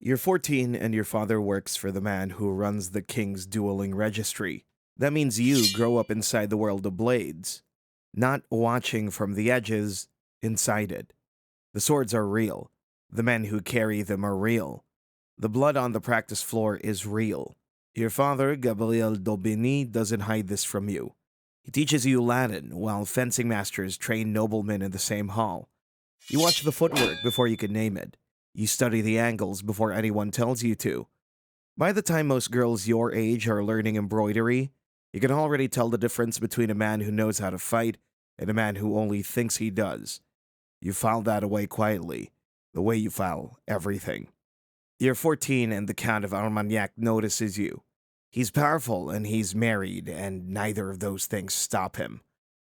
You're 14 and your father works for the man who runs the king's dueling registry. That means you grow up inside the world of blades, not watching from the edges, inside it. The swords are real. The men who carry them are real. The blood on the practice floor is real. Your father, Gabriel Daubigny, doesn't hide this from you. He teaches you Latin while fencing masters train noblemen in the same hall. You watch the footwork before you can name it. You study the angles before anyone tells you to. By the time most girls your age are learning embroidery, you can already tell the difference between a man who knows how to fight and a man who only thinks he does. You file that away quietly, the way you file everything. You're 14 and the Count of Armagnac notices you. He's powerful and he's married, and neither of those things stop him.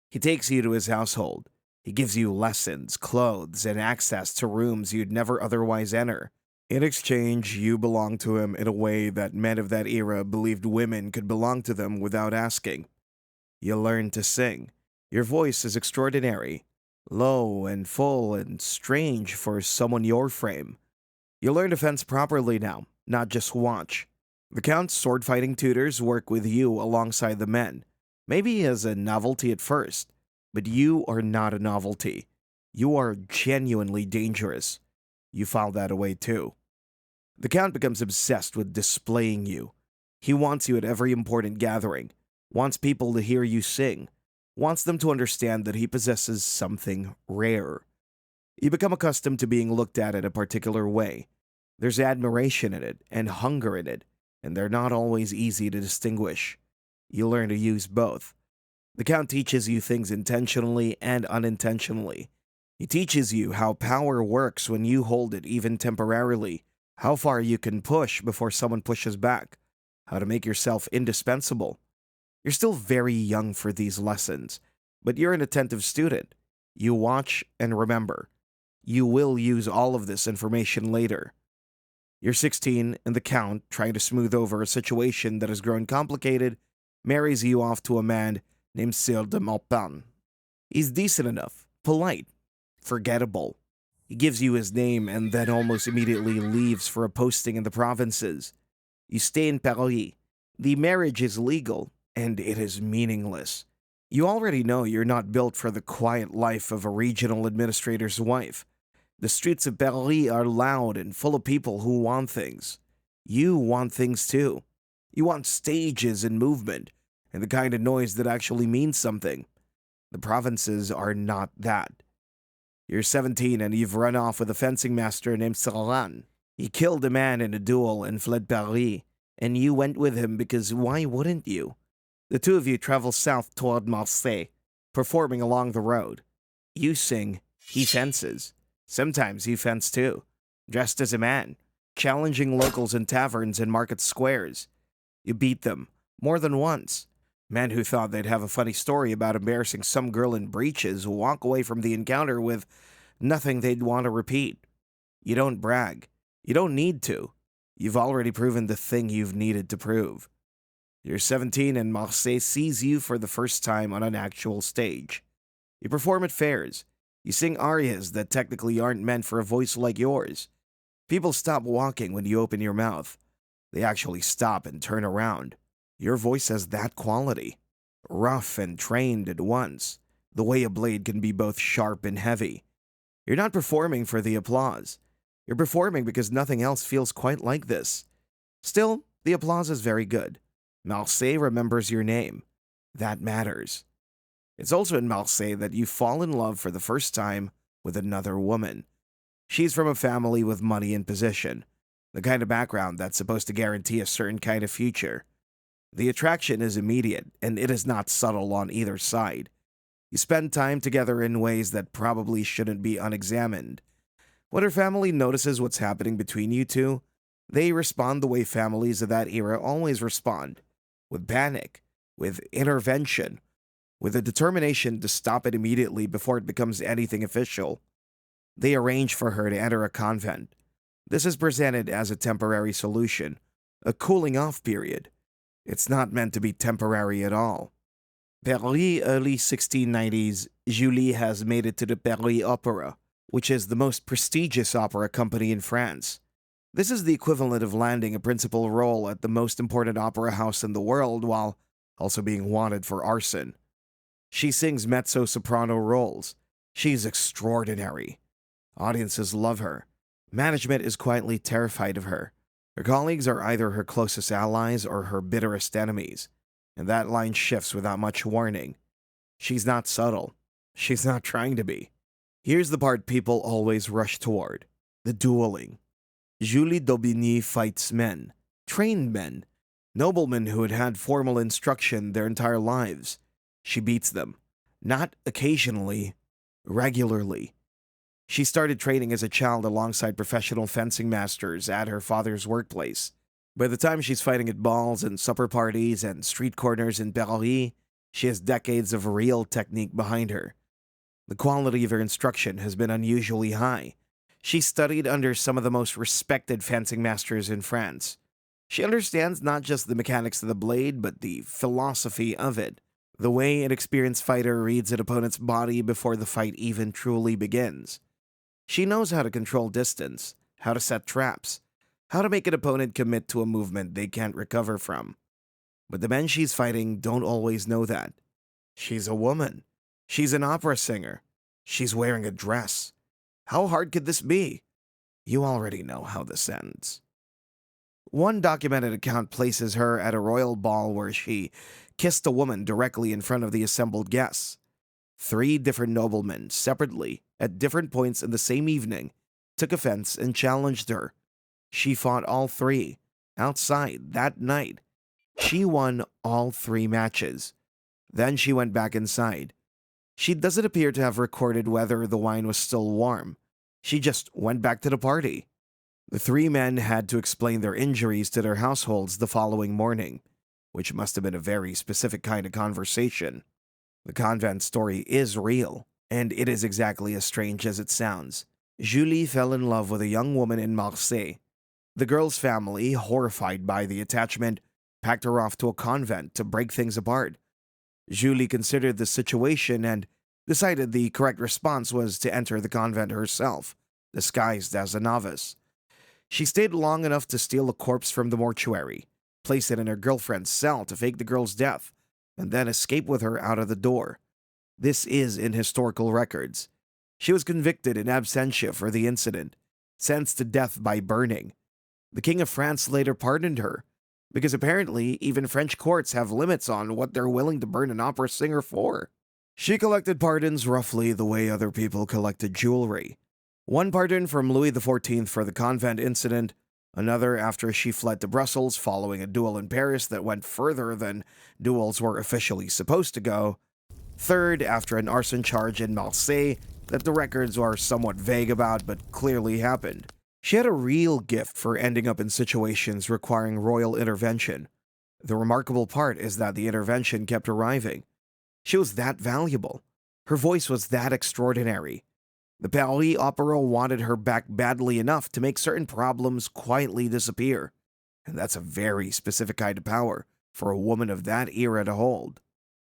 He takes you to his household. He gives you lessons, clothes, and access to rooms you'd never otherwise enter. In exchange, you belong to him in a way that men of that era believed women could belong to them without asking. You learn to sing. Your voice is extraordinary, low and full and strange for someone your frame. You learn to fence properly now, not just watch. The Count's sword-fighting tutors work with you alongside the men, maybe as a novelty at first, but you are not a novelty. You are genuinely dangerous. You file that away too. The Count becomes obsessed with displaying you. He wants you at every important gathering, wants people to hear you sing, wants them to understand that he possesses something rare. You become accustomed to being looked at in a particular way. There's admiration in it and hunger in it, and they're not always easy to distinguish. You learn to use both. The Count teaches you things intentionally and unintentionally. He teaches you how power works when you hold it even temporarily, how far you can push before someone pushes back, how to make yourself indispensable. You're still very young for these lessons, but you're an attentive student. You watch and remember. You will use all of this information later. You're 16, and the Count, trying to smooth over a situation that has grown complicated, marries you off to a man named Sieur de Maupin. He's decent enough, polite, forgettable. He gives you his name and then almost immediately leaves for a posting in the provinces. You stay in Paris. The marriage is legal, and it is meaningless. You already know you're not built for the quiet life of a regional administrator's wife. The streets of Paris are loud and full of people who want things. You want things too. You want stages and movement, and the kind of noise that actually means something. The provinces are not that. You're 17 and you've run off with a fencing master named Toland. He killed a man in a duel and fled Paris, and you went with him because why wouldn't you? The two of you travel south toward Marseille, performing along the road. You sing, he fences. Sometimes you fence too, dressed as a man, challenging locals in taverns and market squares. You beat them, more than once. Men who thought they'd have a funny story about embarrassing some girl in breeches walk away from the encounter with nothing they'd want to repeat. You don't brag. You don't need to. You've already proven the thing you've needed to prove. You're 17 and Marseille sees you for the first time on an actual stage. You perform at fairs. You sing arias that technically aren't meant for a voice like yours. People stop walking when you open your mouth. They actually stop and turn around. Your voice has that quality. Rough and trained at once. The way a blade can be both sharp and heavy. You're not performing for the applause. You're performing because nothing else feels quite like this. Still, the applause is very good. Marseille remembers your name. That matters. It's also in Marseille that you fall in love for the first time with another woman. She's from a family with money and position, the kind of background that's supposed to guarantee a certain kind of future. The attraction is immediate, and it is not subtle on either side. You spend time together in ways that probably shouldn't be unexamined. When her family notices what's happening between you two, they respond the way families of that era always respond, with panic, with intervention, with a determination to stop it immediately before it becomes anything official. They arrange for her to enter a convent. This is presented as a temporary solution, a cooling-off period. It's not meant to be temporary at all. Paris, early 1690s, Julie has made it to the Paris Opera, which is the most prestigious opera company in France. This is the equivalent of landing a principal role at the most important opera house in the world while also being wanted for arson. She sings mezzo-soprano roles. She's extraordinary. Audiences love her. Management is quietly terrified of her. Her colleagues are either her closest allies or her bitterest enemies, and that line shifts without much warning. She's not subtle. She's not trying to be. Here's the part people always rush toward: the dueling. Julie d'Aubigny fights men, trained men, noblemen who had had formal instruction their entire lives. She beats them. Not occasionally, regularly. She started training as a child alongside professional fencing masters at her father's workplace. By the time she's fighting at balls and supper parties and street corners in Paris, she has decades of real technique behind her. The quality of her instruction has been unusually high. She studied under some of the most respected fencing masters in France. She understands not just the mechanics of the blade, but the philosophy of it. The way an experienced fighter reads an opponent's body before the fight even truly begins. She knows how to control distance, how to set traps, how to make an opponent commit to a movement they can't recover from. But the men she's fighting don't always know that. She's a woman. She's an opera singer. She's wearing a dress. How hard could this be? You already know how this ends. One documented account places her at a royal ball where she kissed a woman directly in front of the assembled guests. 3 different noblemen, separately, at different points in the same evening, took offense and challenged her. She fought all 3, outside, that night. She won all 3 matches. Then she went back inside. She doesn't appear to have recorded whether the wine was still warm. She just went back to the party. The 3 men had to explain their injuries to their households the following morning, which must have been a very specific kind of conversation. The convent story is real, and it is exactly as strange as it sounds. Julie fell in love with a young woman in Marseille. The girl's family, horrified by the attachment, packed her off to a convent to break things apart. Julie considered the situation and decided the correct response was to enter the convent herself, disguised as a novice. She stayed long enough to steal a corpse from the mortuary, place it in her girlfriend's cell to fake the girl's death, and then escape with her out of the door. This is in historical records. She was convicted in absentia for the incident, sentenced to death by burning. The King of France later pardoned her, because apparently even French courts have limits on what they're willing to burn an opera singer for. She collected pardons roughly the way other people collected jewelry. One pardon from Louis XIV for the convent incident, another after she fled to Brussels following a duel in Paris that went further than duels were officially supposed to go, third after an arson charge in Marseille that the records are somewhat vague about but clearly happened. She had a real gift for ending up in situations requiring royal intervention. The remarkable part is that the intervention kept arriving. She was that valuable. Her voice was that extraordinary. The Paris Opera wanted her back badly enough to make certain problems quietly disappear. And that's a very specific kind of power for a woman of that era to hold.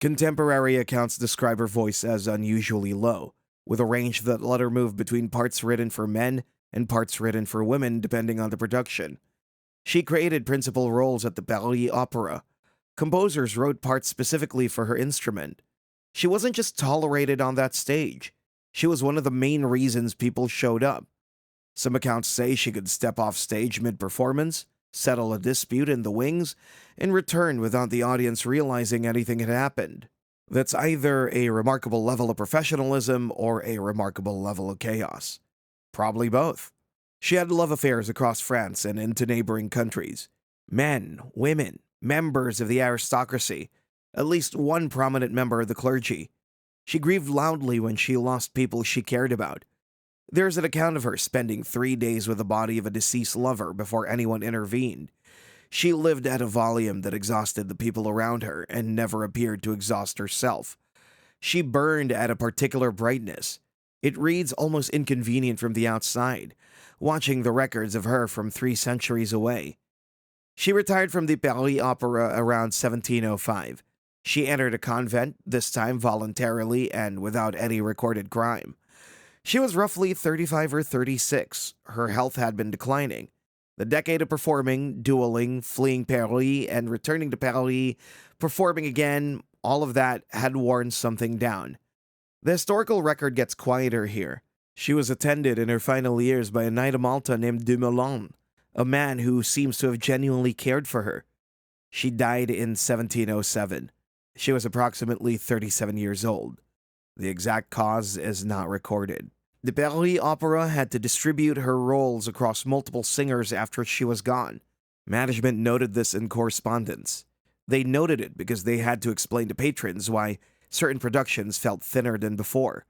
Contemporary accounts describe her voice as unusually low, with a range that let her move between parts written for men and parts written for women depending on the production. She created principal roles at the Paris Opera. Composers wrote parts specifically for her instrument. She wasn't just tolerated on that stage. She was one of the main reasons people showed up. Some accounts say she could step off stage mid-performance, settle a dispute in the wings, and return without the audience realizing anything had happened. That's either a remarkable level of professionalism or a remarkable level of chaos. Probably both. She had love affairs across France and into neighboring countries. Men, women, members of the aristocracy, at least one prominent member of the clergy. She grieved loudly when she lost people she cared about. There's an account of her spending 3 days with the body of a deceased lover before anyone intervened. She lived at a volume that exhausted the people around her and never appeared to exhaust herself. She burned at a particular brightness. It reads almost inconvenient from the outside, watching the records of her from 3 centuries away. She retired from the Paris Opera around 1705. She entered a convent, this time voluntarily and without any recorded crime. She was roughly 35 or 36. Her health had been declining. The decade of performing, dueling, fleeing Paris, and returning to Paris, performing again, all of that had worn something down. The historical record gets quieter here. She was attended in her final years by a knight of Malta named Dumoulin, a man who seems to have genuinely cared for her. She died in 1707. She was approximately 37 years old. The exact cause is not recorded. The Paris Opera had to distribute her roles across multiple singers after she was gone. Management noted this in correspondence. They noted it because they had to explain to patrons why certain productions felt thinner than before.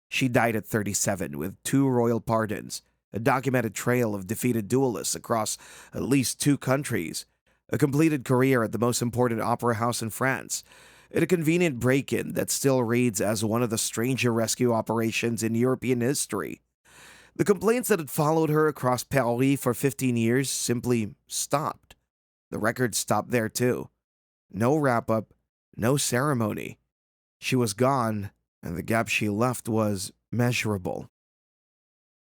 She died at 37 with 2 royal pardons, a documented trail of defeated duelists across at least 2 countries, a completed career at the most important opera house in France, and a convenient break-in that still reads as one of the stranger rescue operations in European history. The complaints that had followed her across Paris for 15 years simply stopped. The record stopped there too. No wrap-up, no ceremony. She was gone, and the gap she left was measurable.